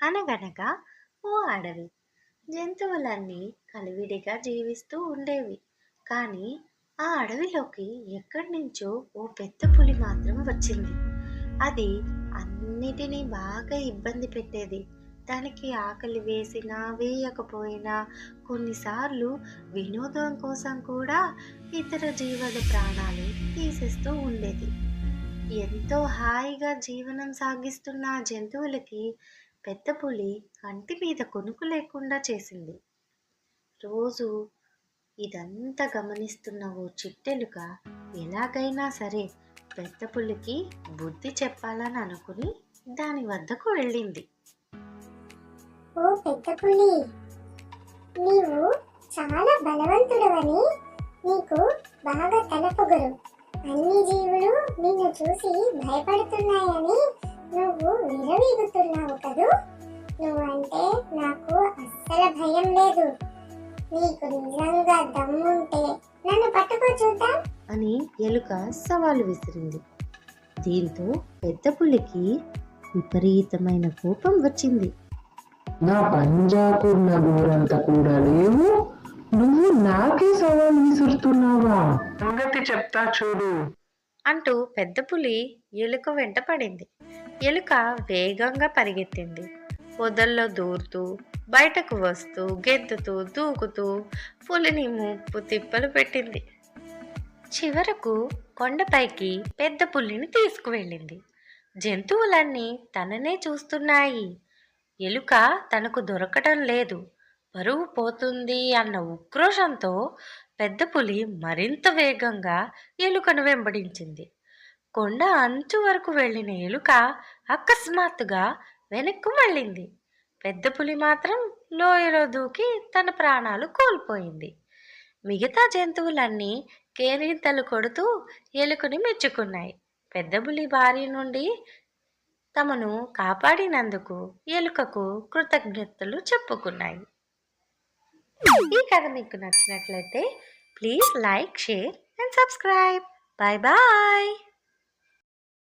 అనగనగా ఓ అడవి. జంతువులన్నీ కలివిడిగా జీవిస్తూ ఉండేవి. కానీ ఆ అడవిలోకి ఎక్కడి నుంచో ఓ పెద్ద పులి మాత్రం వచ్చింది. అది అన్నిటినీ బాగా ఇబ్బంది పెట్టేది. దానికి ఆకలి వేసినా వేయకపోయినా కొన్నిసార్లు వినోదం కోసం కూడా ఇతర జీవుల ప్రాణాలు తీసేస్తూ ఉండేది. ఎంతో హాయిగా జీవనం సాగిస్తున్న ఆ జంతువులకి పెద్ద పులి కంటి మీద కొనుకు లేకుండా చేసింది. రోజు ఇదంతా గమనిస్తున్న ఓ చిట్టెలుక ఎలాగైనా సరే పెద్ద పులికి బుద్ధి చెప్పాలని అనుకుని దాని వద్దకు వెళ్ళింది. ఓ పెద్ద పులి, నీవు చాలా బలవంతుడవని నీకు బాగా తలపొగరు. అన్ని జీవులు నిన్ను చూసి భయపడుతున్నాయని నువ్వు విరవీగుతున్నావు కదూ. నువ్వంటే నాకు అస్సలు భయం లేదు. నీకు నిజంగా దమ్ముంటే నన్ను పట్టుకో చూద్దాం అని ఎలుక సవాలు విసిరింది. దీంతో పెద్ద పులికి విపరీతమైన కోపం వచ్చింది. నా పంజాకున్న గోరంత కూడా లేవు, నువ్వు నాకే సవాల్ విసురుతున్నావా? సంగతి చెప్తా చూడు అంటూ పెద్ద పులి ఎలుక వెంట పడింది. ఎలుక వేగంగా పరిగెత్తింది. పొదల్లో దూరుతూ బయటకు వస్తూ గెంతుతూ దూకుతూ పులిని ముప్పు తిప్పలు పెట్టింది. చివరకు కొండపైకి పెద్ద పులిని తీసుకువెళ్ళింది. జంతువులన్నీ తననే చూస్తున్నాయి. ఎలుక తనకు దొరకటం లేదు, పరువు పోతుంది అన్న ఉక్రోషంతో పెద్ద పులి మరింత వేగంగా ఎలుకను వెంబడించింది. కొండ అంచు వరకు వెళ్ళిన ఎలుక అకస్మాత్తుగా వెనక్కు వెళ్ళింది. పెద్ద పులి మాత్రం లోయలో దూకి తన ప్రాణాలు కోల్పోయింది. మిగతా జంతువులన్నీ కేరింతలు కొడుతూ ఎలుకని మెచ్చుకున్నాయి. పెద్ద పులి బారి నుండి తమను కాపాడినందుకు ఎలుకకు కృతజ్ఞతలు చెప్పుకున్నాయి. ఈ కథ మీకు నచ్చినట్లయితే please like, share and subscribe. Bye bye.